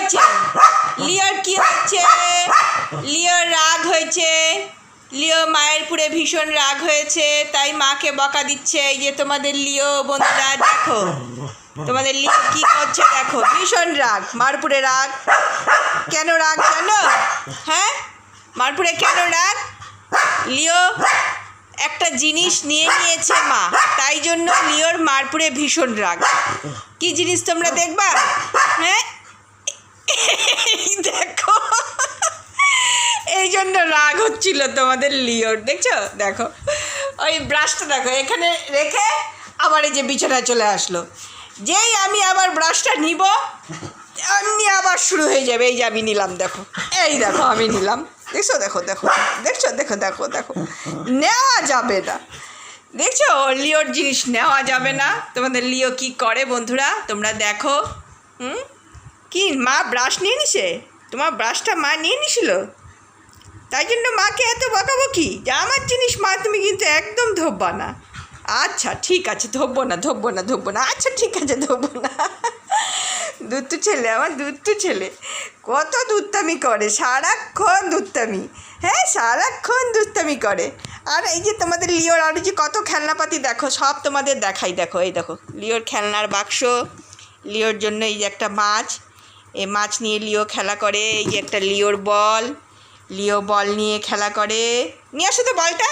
হয়েছে? লিওর কি হচ্ছে? লিওর রাগ হয়েছে। লিও মায়ের পুরে ভীষণ রাগ হয়েছে, তাই মাকে বকা দিচ্ছে। এই যে তোমাদের লিও বন্ধুরা দেখো, তোমাদের লিও কি করছে দেখো, ভীষণ রাগ, মারপুরে রাগ। কেন রাগ জানো? হ্যাঁ, মারপুরে কেন রাগ? লিও একটা জিনিস নিয়ে নিয়েছে মা, তাই জন্য লিওর মারপুরে ভীষণ রাগ। কি জিনিস তোমরা দেখবা? হ্যাঁ দেখো, এই জন্য রাগ হচ্ছিল তোমাদের লিওর। দেখছো, দেখো ওই ব্রাশটা দেখো এখানে রেখে আবার এই যে বিছানায় চলে আসলো। যেই আমি আবার ব্রাশটা নিব এমনি আবার শুরু হয়ে যাবে। এই যে আমি নিলাম, দেখো, এই দেখো আমি নিলাম, দেখছো, দেখো দেখো, দেখছো, দেখো দেখো দেখো, নেওয়া যাবে না। দেখছো, লিওর জিনিস নেওয়া যাবে না। তোমাদের লিও কি করে বন্ধুরা তোমরা দেখো। কি মা ব্রাশ নিয়ে নিছে? তোমার ব্রাশটা মা নিয়ে নিছিল, তাই জন্য মাকে এত বকাবকি যে আমার জিনিস মা তুমি কিন্তু একদম ধরবা না। আচ্ছা ঠিক আছে, ধরবো না ধরবো না ধরবো না, আচ্ছা ঠিক আছে ধরবো না। দুত্তু ছেলে, আমার দুত্তু ছেলে কত দুত্তামি করে, সারাক্ষণ দুত্তামি। হ্যাঁ, সারাক্ষণ দুত্তামি করে। আর এই যে তোমাদের লিওর আরও যে কত খেলনাপাতি দেখো, সব তোমাদের দেখাই। দেখো, এই দেখো লিওর খেলনার বাক্স, লিওর জন্য এই যে একটা মাছ, এই মাছ নিয়ে লিও খেলা করে। এই যে একটা লিওর বল, লিও বল নিয়ে খেলা করে। নিয়ে আসো তো বলটা,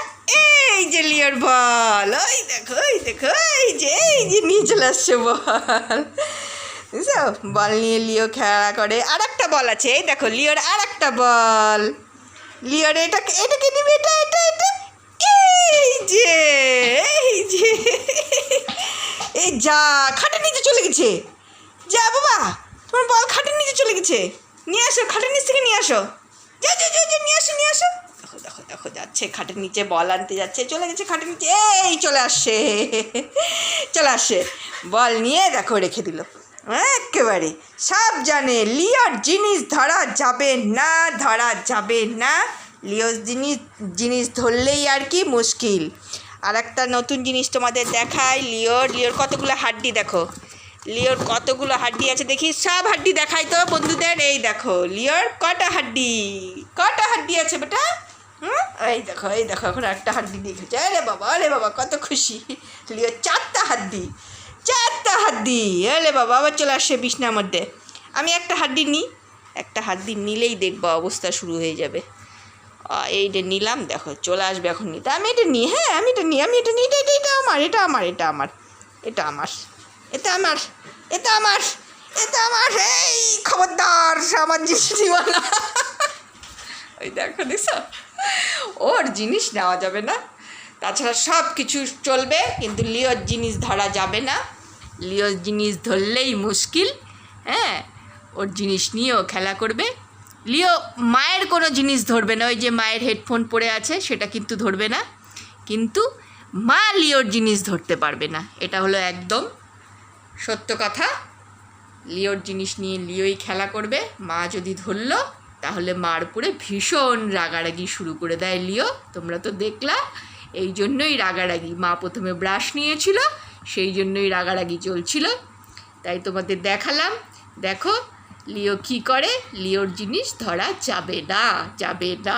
এই যে লিওর বল, ওই দেখো, ওই দেখো, এই যে নিয়ে চলে আসছে বল। বুঝছো, বল নিয়ে লিও খেলা করে। আর একটা বল আছে, এই দেখো লিওর আর একটা বল। লিওর এটাকে নিবে, এটা এটা এটা, এই যে এই যা, খাটের নিচে চলে গেছে। যা বাবা, তোমার বল খাটের নিচে চলে গেছে, নিয়ে আসো, খাটের নিচ থেকে নিয়ে আসো। যা যা যা যা, নিয়ে আসো নিয়ে আসো। দেখো দেখো দেখো, যাচ্ছে খাটের নিচে, বল আনতে যাচ্ছে, চলে গেছে খাটের নিচে, এই চলে আসছে, চলে আসছে বল নিয়ে। দেখো রেখে দিল, একেবারে সব জানে। লিওর জিনিস ধরা যাবে না, ধরা যাবে না। লিওর জিনিস ধরলেই আর কি মুশকিল। আর একটা নতুন জিনিস তোমাদের দেখায়। লিওর কতগুলো হাড্ডি দেখো, লিওর কতগুলো হাড্ডি আছে দেখি, সব হাড্ডি দেখাই তো বন্ধুদের। এই দেখো লিওর কটা হাড্ডি, কটা হাড্ডি আছে বেটা। এই দেখো, এই দেখো, এখন একটা হাড্ডি দেখেছে। আরে বাবা কত খুশি। লিওর চারটা হাড্ডি, চারটা হাড্ডি। আরে বাবা, আবার চলে আসছে বিছনার মধ্যে। আমি একটা হাড্ডি নিই, একটা হাড্ডি নিলেই দেখবো অবস্থা শুরু হয়ে যাবে। এইটা নিলাম, দেখো চলে আসবে এখন নিতে। আমি এটা নিই, হ্যাঁ আমি এটা নিই, আমি এটা নিই, এটা এটা আমার, এটা আমার, এটা আমার, এটা আমার, এটা আমার, এটা আমার, এটা আমার। এই খবরদার আমার জিনিস নিবা না। ওই দেখো, দেখছো, ওর জিনিস নেওয়া যাবে না। তাছাড়া সব কিছু চলবে, কিন্তু লিওর জিনিস ধরা যাবে না। লিওর জিনিস ধরলেই মুশকিল। হ্যাঁ, ওর জিনিস নিয়েও খেলা করবে। লিও মায়ের কোনো জিনিস ধরবে না, ওই যে মায়ের হেডফোন পড়ে আছে সেটা কিন্তু ধরবে না, কিন্তু মা লিওর জিনিস ধরতে পারবে না। এটা হলো একদম সত্য কথা। লিওর জিনিস নিয়ে লিওই খেলা করবে। মা যদি ধরলো তাহলে মার উপরে ভীষণ রাগারাগি শুরু করে দেয় লিও। তোমরা তো দেখলা, এই জন্যই রাগারাগি। মা প্রথমে ব্রাশ নিয়েছিল, সেই জন্যই রাগারাগি চলছিল, তাই তোমাদের দেখালাম। দেখো লিও কী করে, লিওর জিনিস ধরা যাবে না, যাবে না।